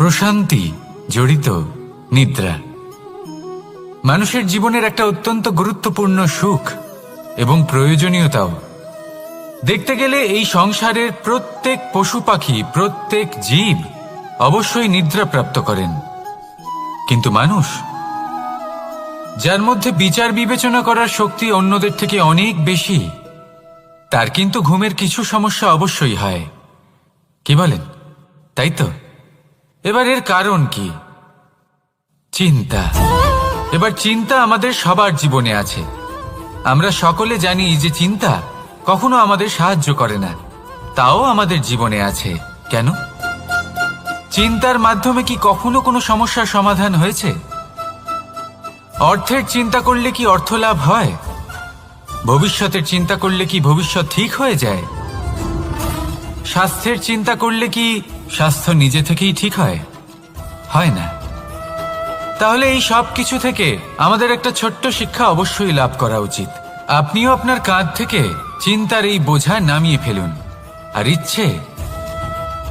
প্রশান্তি জড়িত নিদ্রা মানুষের জীবনের একটা অত্যন্ত গুরুত্বপূর্ণ সুখ এবং প্রয়োজনীয়তাও। দেখতে গেলে এই সংসারের প্রত্যেক পশু পাখি, প্রত্যেক জীব অবশ্যই নিদ্রা প্রাপ্ত করেন, কিন্তু মানুষ, যার মধ্যে বিচার বিবেচনা করার শক্তি অন্যদের থেকে অনেক বেশি, তার কিন্তু ঘুমের কিছু সমস্যা অবশ্যই হয়। কি বলেন, তাই তো? এবার এর কারণ কি? চিন্তা। এবার চিন্তা আমাদের সবার জীবনে আছে। আমরা সকলে জানি যে চিন্তা কখনো আমাদের সাহায্য করে না, তাও আমাদের জীবনে আছে। কেন? চিন্তার মাধ্যমে কি কখনো কোনো সমস্যার সমাধান হয়েছে? অর্থের চিন্তা করলে কি অর্থ লাভ হয়? ভবিষ্যতের চিন্তা করলে কি ভবিষ্যৎ ঠিক হয়ে যায়? স্বাস্থ্যের চিন্তা করলে কি স্বাস্থ্য নিজে থেকেই ঠিক হয়? হয় না। তাহলে এই সব কিছু থেকে আমাদের একটা ছোট্ট শিক্ষা অবশ্যই লাভ করা উচিত। আপনিও আপনার কাঁধ থেকে চিন্তার এই বোঝা নামিয়ে ফেলুন। আর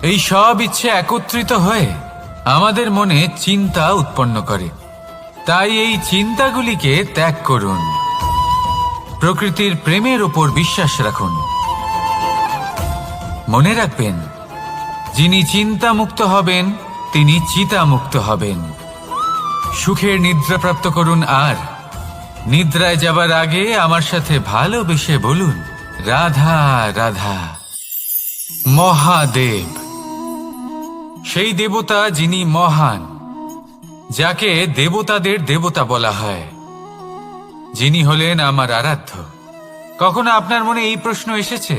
এই সব ইচ্ছে একত্রিত হয়ে আমাদের মনে চিন্তা উৎপন্ন করে। তাই এই চিন্তাগুলিকে ত্যাগ করুন। প্রকৃতির প্রেমের উপর বিশ্বাস রাখুন। মনে রাখবেন, যিনি চিন্তা মুক্ত হবেন তিনি চিতা মুক্ত হবেন। সুখের নিদ্রা প্রাপ্ত করুন, আর নিদ্রায় যাবার আগে আমার সাথে ভালোবেসে বলুন, রাধা রাধা। মহাদেব, সেই দেবতা যিনি মহান, যাকে দেবতাদের দেবতা বলা হয়, যিনি হলেন আমার আরাধ্য। কখনো আপনার মনে এই প্রশ্ন এসেছে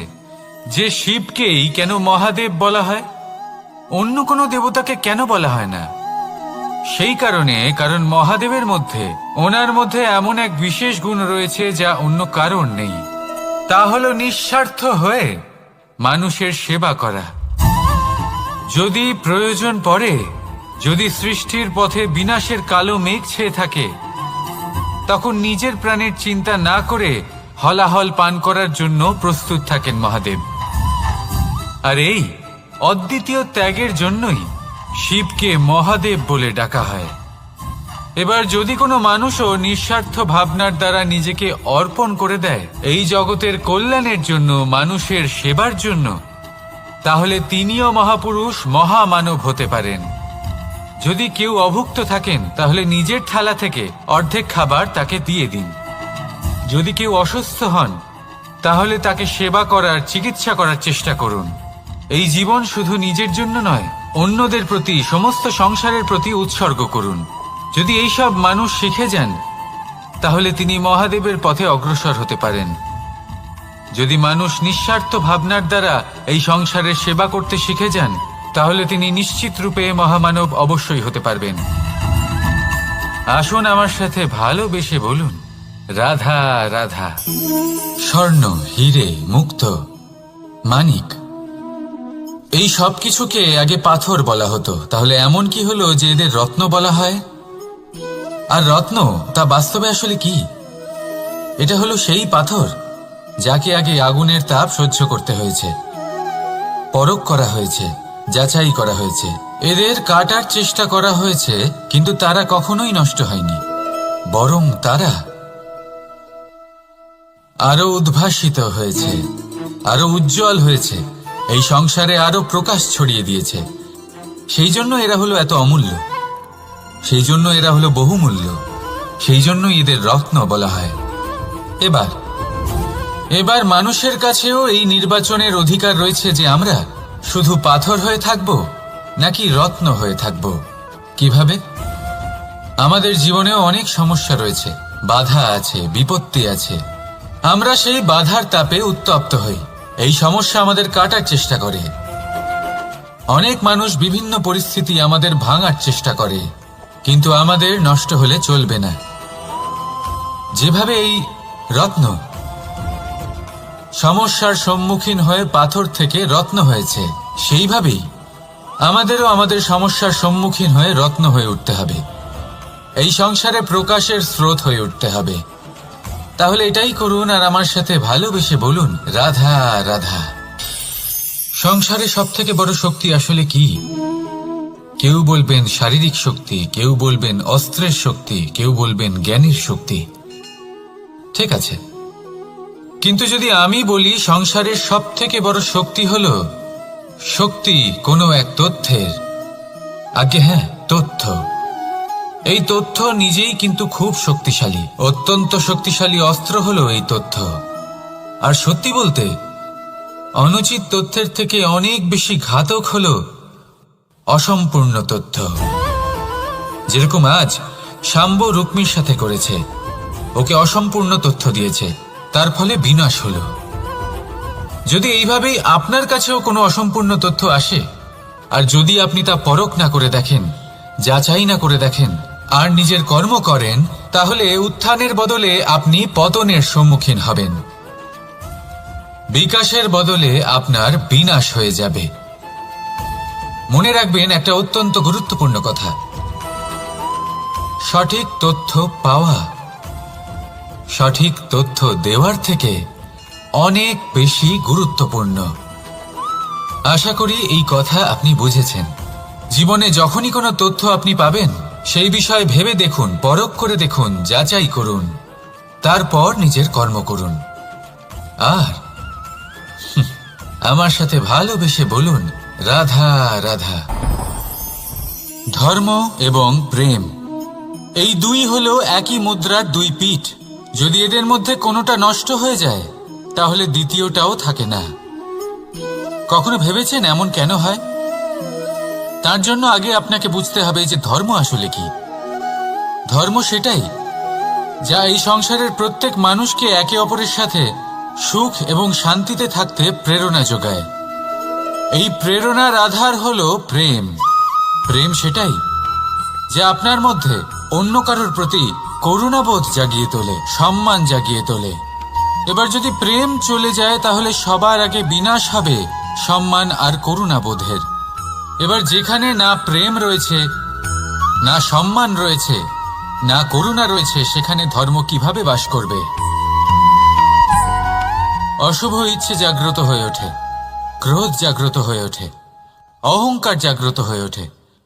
যে শিবকেই কেন মহাদেব বলা হয়, অন্য কোনো দেবতাকে কেন বলা হয় না? সেই কারণ মহাদেবের মধ্যে, ওনার মধ্যে এমন এক বিশেষ গুণ রয়েছে যা অন্য কারণ নেই। তা হলো নিঃস্বার্থ হয়ে মানুষের সেবা করা। যদি প্রয়োজন পড়ে, যদি সৃষ্টির পথে বিনাশের কালো মেঘ ছেয়ে থাকে, তখন নিজের প্রাণের চিন্তা না করে হলাহল পান করার জন্য প্রস্তুত থাকেন মহাদেব। আর এই অদ্বিতীয় ত্যাগের জন্যই শিবকে মহাদেব বলে ডাকা হয়। এবার যদি কোনো মানুষও নিঃস্বার্থ ভাবনার দ্বারা নিজেকে অর্পণ করে দেয় এই জগতের কল্যাণের জন্য, মানুষের সেবার জন্য, তাহলে তিনিও মহাপুরুষ, মহামানব হতে পারেন। যদি কেউ অভুক্ত থাকেন, তাহলে নিজের থালা থেকে অর্ধেক খাবার তাকে দিয়ে দিন। যদি কেউ অসুস্থ হন, তাহলে তাকে সেবা করার, চিকিৎসা করার চেষ্টা করুন। এই জীবন শুধু নিজের জন্য নয়, অন্যদের প্রতি, সমস্ত সংসারের প্রতি উৎসর্গ করুন। যদি এইসব মানুষ শিখে যান, তাহলে তিনি মহাদেবের পথে অগ্রসর হতে পারেন। যদি মানুষ নিঃস্বার্থ ভাবনার দ্বারা এই সংসারের সেবা করতে শিখে যান, তাহলে তিনি নিশ্চিত রূপে মহামানব অবশ্যই হতে পারবেন। আসুন আমার সাথে ভালোবেসে বলুন, রাধা রাধা। স্বর্ণ, হিরে, মুক্ত, মানিক, এই সব কিছুকে আগে পাথর বলা হতো। তাহলে এমন কি হলো যে এদের রত্ন বলা হয়? আর রত্ন তা বাস্তবে আসলে কি? এটা হলো সেই পাথর যাকে আগে আগুনের তাপ সহ্য করতে হয়েছে, পরখ করা হয়েছে, যাচাই করা হয়েছে, এদের কাটার চেষ্টা করা হয়েছে, কিন্তু তারা কখনোই নষ্ট হয়নি, বরং তারা আরো উদ্ভাসিত হয়েছে, আরো উজ্জ্বল হয়েছে, এই সংসারে আরো প্রকাশ ছড়িয়ে দিয়েছে। সেই জন্য এরা হলো এত অমূল্য, সেই জন্য এরা হলো বহুমূল্য, সেই জন্য এদের রত্ন বলা হয়। এবার মানুষের কাছেও এই নির্বাচনের অধিকার রয়েছে যে আমরা শুধু পাথর হয়ে থাকব নাকি রত্ন হয়ে থাকব। কিভাবে? আমাদের জীবনেও অনেক সমস্যা রয়েছে, বাধা আছে, বিপত্তি আছে। আমরা সেই বাধার তাপে উত্তপ্ত হই, এই সমস্যা আমাদের কাটার চেষ্টা করে। অনেক মানুষ বিভিন্ন পরিস্থিতি আমাদের ভাঙার চেষ্টা করে, কিন্তু আমাদের নষ্ট হলে চলবে না। যেভাবে এই রত্ন সমস্যার সম্মুখীন হয়ে পাথর থেকে রত্ন হয়েছে, সেইভাবেই আমাদেরও আমাদের সমস্যার সম্মুখীন হয়ে রত্ন হয়ে উঠতে হবে, এই সংসারে প্রকাশের স্রোত হয়ে উঠতে হবে। তাহলে এটাই করুন, আর আমার সাথে ভালোবেসে বলুন, রাধা রাধা। সংসারে সব থেকে বড় শক্তি আসলে কি? কেউ বলবেন শারীরিক শক্তি, কেউ বলবেন অস্ত্রের শক্তি, কেউ বলবেন জ্ঞানের শক্তি। ঠিক আছে, কিন্তু যদি আমি বলি সংসারের সব থেকে বড় শক্তি হলো শক্তি কোনো এক তথ্যের, আগে হ্যাঁ, তথ্য। এই তথ্য নিজেই কিন্তু খুব শক্তিশালী, অত্যন্ত শক্তিশালী অস্ত্র হলো এই তথ্য। আর সত্যি বলতে অনুচিত তথ্যের থেকে অনেক বেশি ঘাতক হলো অসম্পূর্ণ তথ্য। যেরকম আজ শাম্ব রুক্মির সাথে করেছে, ওকে অসম্পূর্ণ তথ্য দিয়েছে, তার ফলে বিনাশ হলো। যদি এইভাবেই আপনার কাছেও কোনো অসম্পূর্ণ তথ্য আসে, আর যদি আপনি তা পরখ না করে দেখেন, যাচাই না করে দেখেন, আর নিজের কর্ম করেন, তাহলে উত্থানের বদলে আপনি পতনের সম্মুখীন হবেন। বিকাশের বদলে আপনার বিনাশ হয়ে যাবে। মনে রাখবেন একটা অত্যন্ত গুরুত্বপূর্ণ কথা, সঠিক তথ্য পাওয়া সঠিক তথ্য দেওয়ার থেকে অনেক বেশি গুরুত্বপূর্ণ। আশা করি এই কথা আপনি বুঝেছেন। জীবনে যখনই কোনো তথ্য আপনি পাবেন, সেই বিষয়ে ভেবে দেখুন, পরখ করে দেখুন, যাচাই করুন, তারপর নিজের কর্ম করুন। আর আমার সাথে ভালোবেসে বলুন, রাধা রাধা। ধর্ম এবং প্রেম, এই দুই হলো একই মুদ্রার দুই পিঠ। যদি এদের মধ্যে কোনোটা নষ্ট হয়ে যায়, তাহলে দ্বিতীয়টাও থাকে না। কখনো ভেবেছেন এমন কেন হয়? তার জন্য আগে আপনাকে বুঝতে হবে যে ধর্ম আসলে কি। ধর্ম সেটাই যা এই সংসারের প্রত্যেক মানুষকে একে অপরের সাথে সুখ এবং শান্তিতে থাকতে প্রেরণা যোগায়। এই প্রেরণার আধার হলো প্রেম। প্রেম সেটাই যা আপনার মধ্যে অন্য কারোর প্রতি করুণাবোধ জাগিয়ে তোলে, সম্মান জাগিয়ে তোলে। এবার যদি প্রেম চলে যায়, তাহলে সবার আগে বিনাশ হবে সম্মান আর করুণাবোধের। এবার যেখানে না প্রেম রয়েছে, না সম্মান রয়েছে, না করুণা রয়েছে, সেখানে ধর্ম কিভাবে বাস করবে? অশুভ ইচ্ছে জাগ্রত হয়ে ওঠে, ক্রোধ জাগ্রত হয়ে ওঠে, অহংকার জাগ্রত হয়ে ওঠে,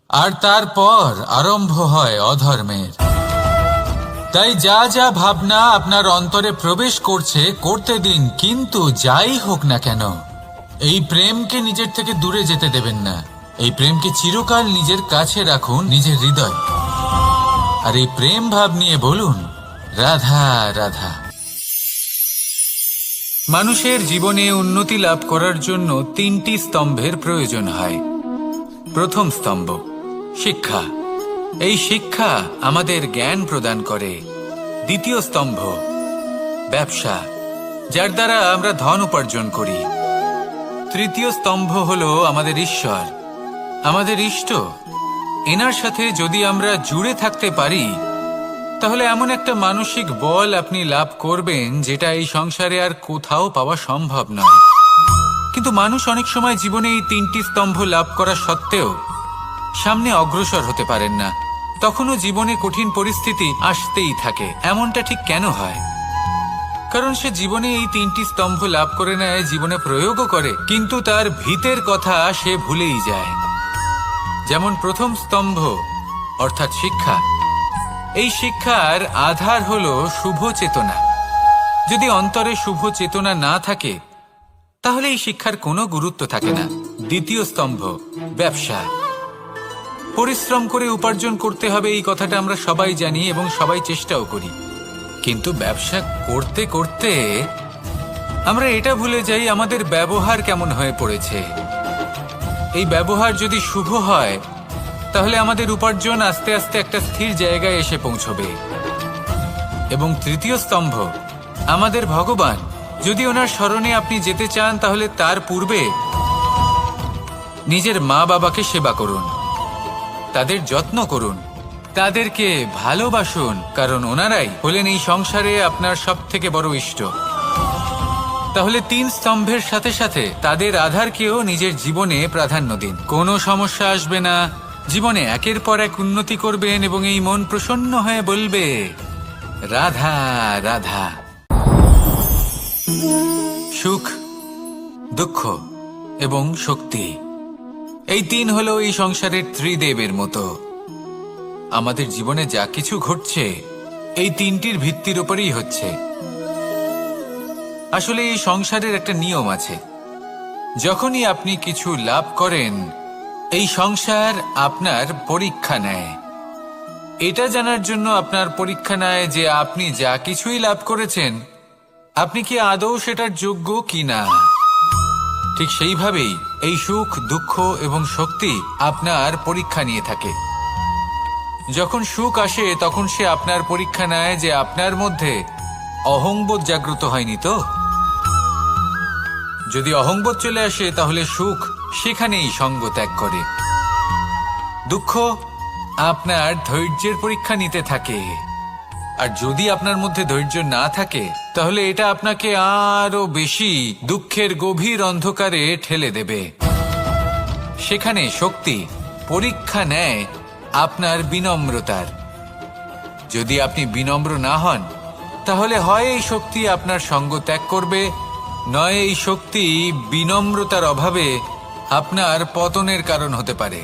আর তারপর আরম্ভ হয় অধর্মের। তাই যা যা ভাবনা আপনার অন্তরে প্রবেশ করছে, করতে দিন, কিন্তু যাই হোক না কেন, এই প্রেমকে নিজের থেকে দূরে যেতে দেবেন না। এই প্রেমকে চিরকাল নিজের কাছে রাখুন, নিজের হৃদয়। আর এই প্রেম ভাব নিয়ে বলুন, রাধা রাধা। মানুষের জীবনে উন্নতি লাভ করার জন্য তিনটি স্তম্ভের প্রয়োজন হয়। প্রথম স্তম্ভ শিক্ষা। এই শিক্ষা আমাদের জ্ঞান প্রদান করে। দ্বিতীয় স্তম্ভ ব্যবসা, যার দ্বারা আমরা ধন উপার্জন করি। তৃতীয় স্তম্ভ হলো আমাদের ঈশ্বর, আমাদের ইষ্ট। এনার সাথে যদি আমরা জুড়ে থাকতে পারি, তাহলে এমন একটা মানসিক বল আপনি লাভ করবেন যেটা এই সংসারে আর কোথাও পাওয়া সম্ভব নয়। কিন্তু মানুষ অনেক সময় জীবনে এই তিনটি স্তম্ভ লাভ করা সত্ত্বেও সামনে অগ্রসর হতে পারেন না। তখনও জীবনে কঠিন পরিস্থিতি আসতেই থাকে। এমনটা ঠিক কেন হয়? কারণ সে জীবনে এই তিনটি স্তম্ভ লাভ করে নেয়, জীবনে প্রয়োগও করে, কিন্তু তার ভিতের কথা সে ভুলেই যায়। যেমন প্রথম স্তম্ভ অর্থাৎ শিক্ষা। এই শিক্ষার আধার হলো শুভ চেতনা। যদি অন্তরে শুভ চেতনা না থাকে, তাহলে এই শিক্ষার কোনো গুরুত্ব থাকে না। দ্বিতীয় স্তম্ভ ব্যবসা। পরিশ্রম করে উপার্জন করতে হবে, এই কথাটা আমরা সবাই জানি এবং সবাই চেষ্টাও করি। কিন্তু ব্যবসা করতে করতে আমরা এটা ভুলে যাই আমাদের ব্যবহার কেমন হয়ে পড়েছে। এই ব্যবহার যদি শুভ হয়, তাহলে আমাদের উপার্জন আস্তে আস্তে একটা স্থির জায়গায় এসে পৌঁছবে। এবং তৃতীয় স্তম্ভ আমাদের ভগবান। যদি ওনার স্মরণে আপনি যেতে চান, তাহলে তার পূর্বে নিজের মা বাবাকে সেবা করুন, তাদের যত্ন করুন, তাদেরকে ভালোবাসুন, কারণ ওনারাই হলেন এই সংসারে আপনার সব থেকে বড় ইষ্ট। তাহলে তিন স্তম্ভের সাথে সাথে তাদের আধারকেও নিজের জীবনে প্রাধান্য দিন। কোনো সমস্যা আসবে না, জীবনে একের পর এক উন্নতি করবেন এবং এই মন প্রসন্ন হয়ে বলবে, রাধা রাধা। সুখ, দুঃখ এবং শক্তি এই তিন হলো এই সংসারের ত্রিদেবের মতো। আমাদের জীবনে যা কিছু ঘটছে এই তিনটির ভিত্তির উপরেই হচ্ছে। আসলে এই সংসারের একটা নিয়ম আছে, যখনই আপনি কিছু লাভ করেন এই সংসার আপনার পরীক্ষা নেয়। এটা জানার জন্য আপনার পরীক্ষা নেয় যে আপনি যা কিছুই লাভ করেছেন আপনি কি আদৌ সেটার যোগ্য কিনা। ঠিক সেইভাবেই এই সুখ, দুঃখ এবং শক্তি আপনার পরীক্ষা নিয়ে থাকে। যখন সুখ আসে তখন সে আপনার পরীক্ষা নেয় যে আপনার মধ্যে অহংবোধ জাগ্রত হয়নি তো। যদি অহংবোধ চলে আসে তাহলে সুখ সেখানেই সঙ্গ ত্যাগ করে। দুঃখ আপনার ধৈর্যের পরীক্ষা নিতে থাকে, আর যদি আপনার মধ্যে ধৈর্য না থাকে তাহলে এটা আপনাকে আরো বেশি দুঃখের গভীর অন্ধকারে ঠেলে দেবে। সেখানে শক্তি পরীক্ষা নেয় আপনার বিনম্রতার। যদি আপনি বিনম্র না হন তাহলে হয় এই শক্তি আপনার সঙ্গ ত্যাগ করবে, নয় এই শক্তি বিনম্রতার অভাবে আপনার পতনের কারণ হতে পারে।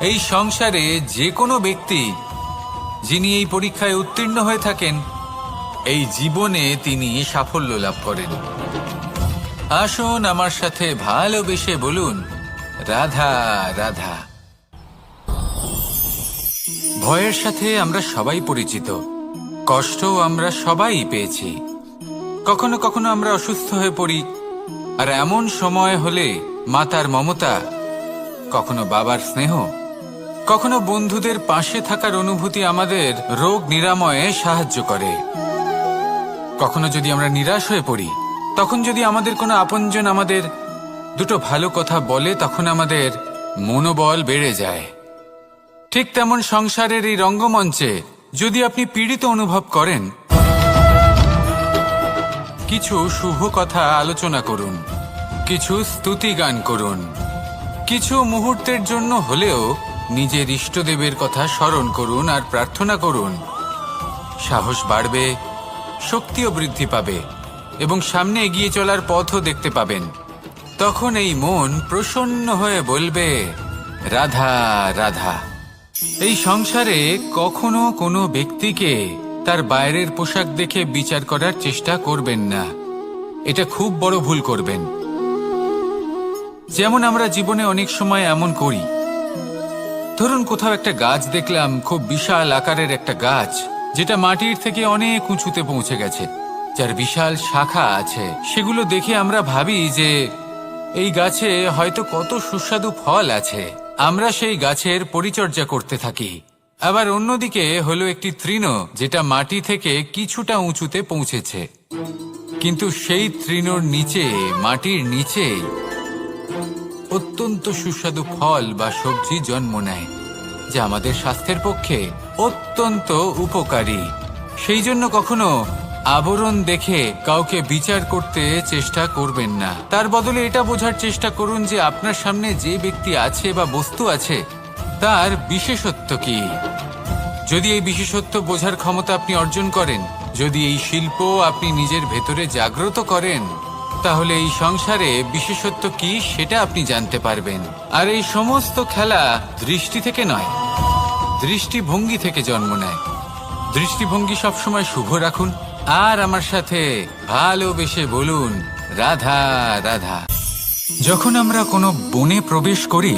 এই সংসারে যে কোনো ব্যক্তি যিনি এই পরীক্ষায় উত্তীর্ণ হয়ে থাকেন এই জীবনে তিনি সাফল্য লাভ করেন। আসুন আমার সাথে ভালোবেসে বলুন, রাধা রাধা। ভয়ের সাথে আমরা সবাই পরিচিত, কষ্টও আমরা সবাই পেয়েছি। কখনো কখনো আমরা অসুস্থ হয়ে পড়ি, আর এমন সময় হলে মাতার মমতা, কখনো বাবার স্নেহ, কখনো বন্ধুদের পাশে থাকার অনুভূতি আমাদের রোগ নিরাময়ে সাহায্য করে। কখনো যদি আমরা নিরাশ হয়ে পড়ি, তখন যদি আমাদের কোনো আপনজন আমাদের দুটো ভালো কথা বলে তখন আমাদের মনোবল বেড়ে যায়। ঠিক তেমন সংসারের এই রঙ্গমঞ্চে যদি আপনি পীড়িত অনুভব করেন, কিছু শুভ কথা আলোচনা করুন, কিছু স্তুতি গান করুন, কিছু মুহূর্তের জন্য হলেও নিজের ইষ্টদেবের কথা স্মরণ করুন আর প্রার্থনা করুন। সাহস বাড়বে, শক্তিও বৃদ্ধি পাবে এবং সামনে এগিয়ে চলার পথও দেখতে পাবেন। তখন এই মন প্রসন্ন হয়ে বলবে, রাধা রাধা। এই সংসারে কখনো কোনো ব্যক্তিকে তার বাইরের পোশাক দেখে বিচার করার চেষ্টা করবেন না, এটা খুব বড় ভুল করবেন। যেমন আমরা জীবনে অনেক সময় এমন করি, ধরুন কোথাও একটা গাছ দেখলাম, খুব বিশাল আকারের একটা গাছ যেটা মাটির থেকে অনেক উঁচুতে পৌঁছে গেছে, যার বিশাল শাখা আছে। সেগুলো দেখে আমরা ভাবি যে এই গাছে হয়তো কত সুস্বাদু ফল আছে, আমরা সেই গাছের পরিচর্যা করতে থাকি। আবার অন্যদিকে হলো একটি তৃণ যেটা মাটি থেকে কিছুটা উঁচুতে পৌঁছেছে, কিন্তু সেই তৃণর নিচে, মাটির নিচে অত্যন্ত সুস্বাদু ফল বা সবজি জন্ম নেয়, যা আমাদের স্বাস্থ্যের পক্ষে অত্যন্ত উপকারী। সেই জন্য কখনো আবরণ দেখে কাউকে বিচার করতে চেষ্টা করবেন না। তার বদলে এটা বোঝার চেষ্টা করুন যে আপনার সামনে যে ব্যক্তি আছে বা বস্তু আছে তার বিশেষত্ব কি। যদি এই বিশেষত্ব বোঝার ক্ষমতা আপনি অর্জন করেন, যদি এই শিল্প আপনি নিজের ভেতরে জাগ্রত করেন, তাহলে এই সংসারে বিশেষত্ব কি সেটা আপনি জানতে পারবেন। আর এই সমস্ত খেলা দৃষ্টি থেকে নয়, দৃষ্টিভঙ্গি থেকে জন্ম নেয়। দৃষ্টিভঙ্গি সবসময় শুভ রাখুন আর আমার সাথে ভালোবেসে বলুন, রাধা রাধা। যখন আমরা কোনো বনে প্রবেশ করি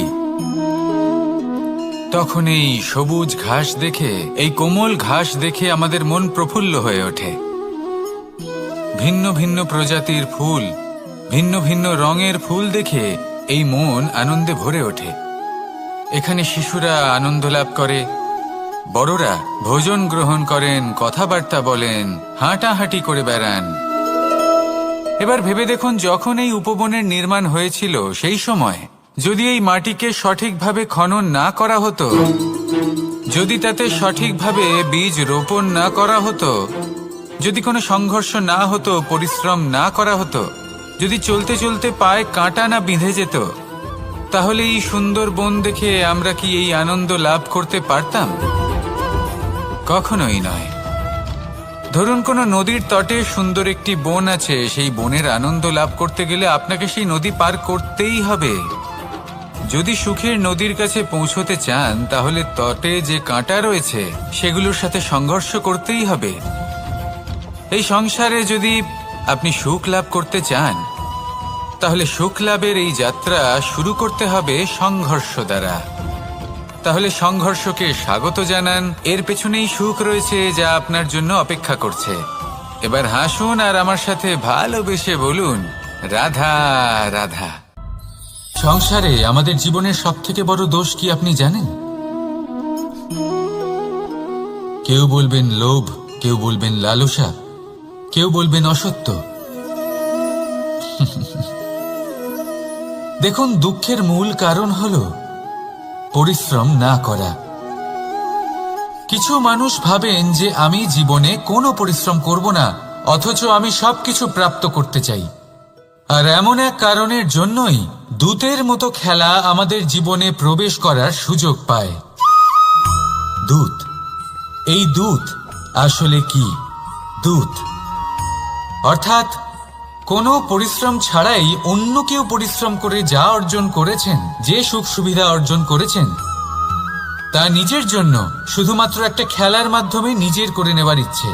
তখন এই সবুজ ঘাস দেখে, এই কোমল ঘাস দেখে আমাদের মন প্রফুল্ল হয়ে ওঠে। ভিন্ন ভিন্ন প্রজাতির ফুল, ভিন্ন ভিন্ন রঙের ফুল দেখে এই মন আনন্দে ভরে ওঠে। এখানে শিশুরা আনন্দ লাভ করে, বড়রা ভোজন গ্রহণ করেন, কথাবার্তা বলেন, হাঁটাহাঁটি করে বেড়ান। এবার ভেবে দেখুন, যখন এই উপবনের নির্মাণ হয়েছিল সেই সময় যদি এই মাটিকে সঠিকভাবে খনন না করা হতো, যদি তাতে সঠিকভাবে বীজ রোপণ না করা হতো, যদি কোনো সংঘর্ষ না হতো, পরিশ্রম না করা হতো, যদি চলতে চলতে পায়ে কাঁটা না বিঁধে যেত, তাহলে এই সুন্দর বন দেখে আমরা কি এই আনন্দ লাভ করতে পারতাম? কখনোই নয়। ধরুন কোনো নদীর তটে সুন্দর একটি বন আছে, সেই বনের আনন্দ লাভ করতে গেলে আপনাকে সেই নদী পার করতেই হবে। যদি সুখের নদীর কাছে পৌঁছতে চান তাহলে তটে যে কাঁটা রয়েছে সেগুলোর সাথে সংঘর্ষ করতেই হবে। এই সংসারে যদি আপনি সুখ লাভ করতে চান তাহলে সুখ লাভের এই যাত্রা শুরু করতে হবে সংঘর্ষ দ্বারা। তাহলে সংঘর্ষকে স্বাগত জানান, এর পেছনেই সুখ রয়েছে যা আপনার জন্য অপেক্ষা করছে। এবার হাসুন আর আমার সাথে ভালোবেসে বলুন, রাধা রাধা। সংসারে আমাদের জীবনের সবথেকে বড় দোষ কি আপনি জানেন? কেউ বলবেন লোভ, কেউ বলবেন লালসা, কেউ বলবেন অসত্য। দেখুন, দুঃখের মূল কারণ হলো পরিশ্রম না করা। কিছু মানুষ ভাবেন যে আমি জীবনে কোনো পরিশ্রম করব না, অথচ আমি সবকিছু প্রাপ্ত করতে চাই। আর এমন এক কারণের জন্যই দূতের মতো খেলা আমাদের জীবনে প্রবেশ করার সুযোগ পায়। দূত। এই দূত আসলে কি? দূত অর্থাৎ কোনো পরিশ্রম ছাড়াই অন্য কেউ পরিশ্রম করে যা অর্জন করেছেন, যে সুখ সুবিধা অর্জন করেছেন, তা নিজের জন্য শুধুমাত্র একটা খেলার মাধ্যমে নিজের করে নেবার ইচ্ছে।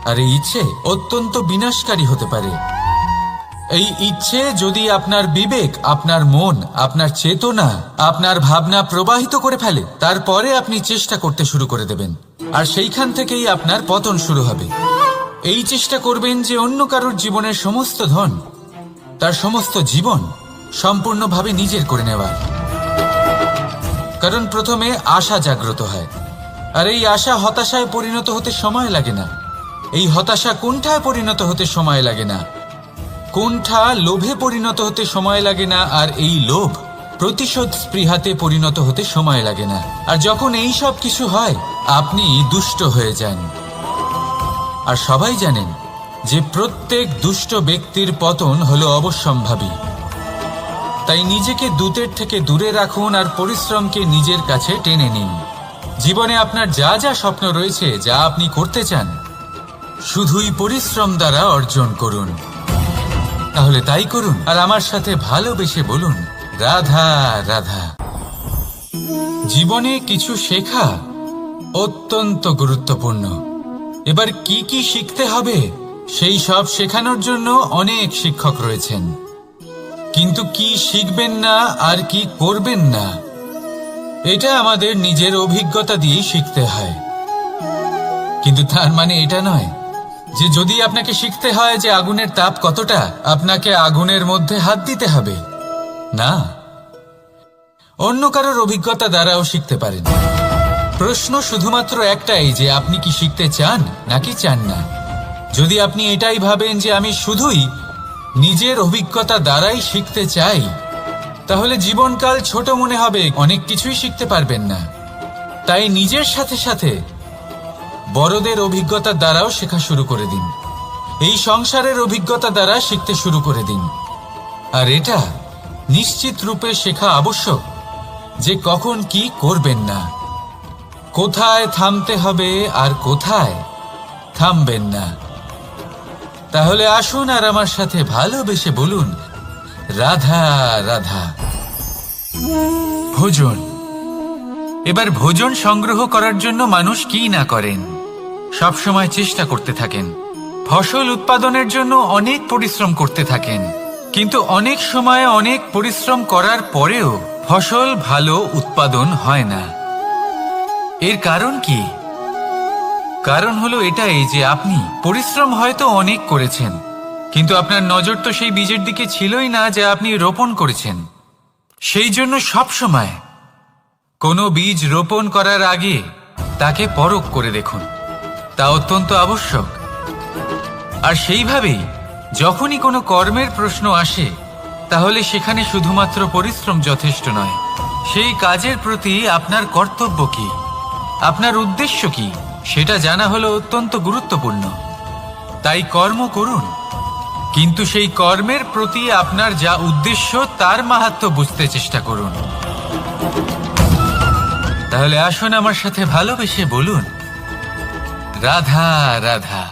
আর এই ইচ্ছে অত্যন্ত বিনাশকারী হতে পারে। এই ইচ্ছে যদি আপনার বিবেক, আপনার মন, আপনার চেতনা, আপনার ভাবনা প্রবাহিত করে ফেলে, তারপরে আপনি চেষ্টা করতে শুরু করে দেবেন, আর সেইখান থেকেই আপনার পতন শুরু হবে। এই চেষ্টা করবেন যে অন্য কারোর জীবনের সমস্ত ধন, তার সমস্ত জীবন সম্পূর্ণভাবে নিজের করে নেওয়ার। কারণ প্রথমে আশা জাগ্রত হয়, আর এই আশা হতাশায় পরিণত হতে সময় লাগে না। এই হতাশা কুণ্ঠায় পরিণত হতে সময় লাগে না, কুণ্ঠা লোভে পরিণত হতে সময় লাগে না, আর এই লোভ প্রতিশোধ স্পৃহাতে পরিণত হতে সময় লাগে না। আর যখন এই সব কিছু হয়, আপনি দুষ্ট হয়ে যান। আর সবাই জানেন যে প্রত্যেক দুষ্ট ব্যক্তির পতন হলো অবশ্যম্ভাবী। তাই নিজেকে দূতের থেকে দূরে রাখুন আর পরিশ্রমকে নিজের কাছে টেনে নিন। জীবনে আপনার যা যা স্বপ্ন রয়েছে, যা আপনি করতে চান, শুধুই পরিশ্রম দ্বারা অর্জন করুন। তাহলে তাই করুন আর আমার সাথে ভালোবেসে বলুন, রাধা রাধা। জীবনে কিছু শেখা অত্যন্ত গুরুত্বপূর্ণ। এবার কি কি শিখতে হবে সেই সব শেখানোর জন্য অনেক শিক্ষক রয়েছেন, কিন্তু কি শিখবেন না আর কি করবেন না, এটা আমাদের নিজের অভিজ্ঞতা দিয়ে শিখতে হয়। কিন্তু তার মানে এটা নয় যে যদি আপনাকে শিখতে হয় যে আগুনের তাপ কতটা, আপনাকে আগুনের মধ্যে হাত দিতে হবে। না, অন্য কারোর অভিজ্ঞতা দ্বারাও শিখতে পারেন। প্রশ্ন শুধুমাত্র একটাই যে আপনি কি শিখতে চান নাকি চান না। যদি আপনি এটাই ভাবেন যে আমি শুধুই নিজের অভিজ্ঞতা দ্বারাই শিখতে চাই, তাহলে জীবনকাল ছোট মনে হবে, অনেক কিছুই শিখতে পারবেন না। তাই নিজের সাথে সাথে বড়দের অভিজ্ঞতা দ্বারাও শেখা শুরু করে দিন। এই সংসারের অভিজ্ঞতা দ্বারা শিখতে শুরু করে দিন। আর এটা নিশ্চিত রূপে শেখা আবশ্যক যে কখন কি করবেন না, কোথায় থামতে হবে আর কোথায় থামবেন না। তাহলে আসুন আর আমার সাথে ভালোবেসে বলুন, রাধা রাধা। ভোজন। এবার ভোজন সংগ্রহ করার জন্য মানুষ কি না করেন, সব সময় চেষ্টা করতে থাকেন। ফসল উৎপাদনের জন্য অনেক পরিশ্রম করতে থাকেন, কিন্তু অনেক সময় অনেক পরিশ্রম করার পরেও ফসল ভালো উৎপাদন হয় না। এর কারণ কি? কারণ হলো এটাই যে আপনি পরিশ্রম হয়তো অনেক করেছেন, কিন্তু আপনার নজর তো সেই বীজের দিকে ছিলই না যা আপনি রোপণ করেছেন। সেই জন্য সব সময় কোনো বীজ রোপণ করার আগে তাকে পরখ করে দেখুন, তা অত্যন্ত আবশ্যক। আর সেইভাবেই যখনই কোনো কর্মের প্রশ্ন আসে, তাহলে সেখানে শুধুমাত্র পরিশ্রম যথেষ্ট নয়। সেই কাজের প্রতি আপনার কর্তব্য কি, আপনার উদ্দেশ্য কি, সেটা জানা হলো অত্যন্ত গুরুত্বপূর্ণ। তাই কর্ম করুন, কিন্তু সেই কর্মের প্রতি আপনার যা উদ্দেশ্য তার মাহাত্ম্য বুঝতে চেষ্টা করুন। তাহলে আসুন আমার সাথে ভালোবেসে বলুন, রাধা রাধা।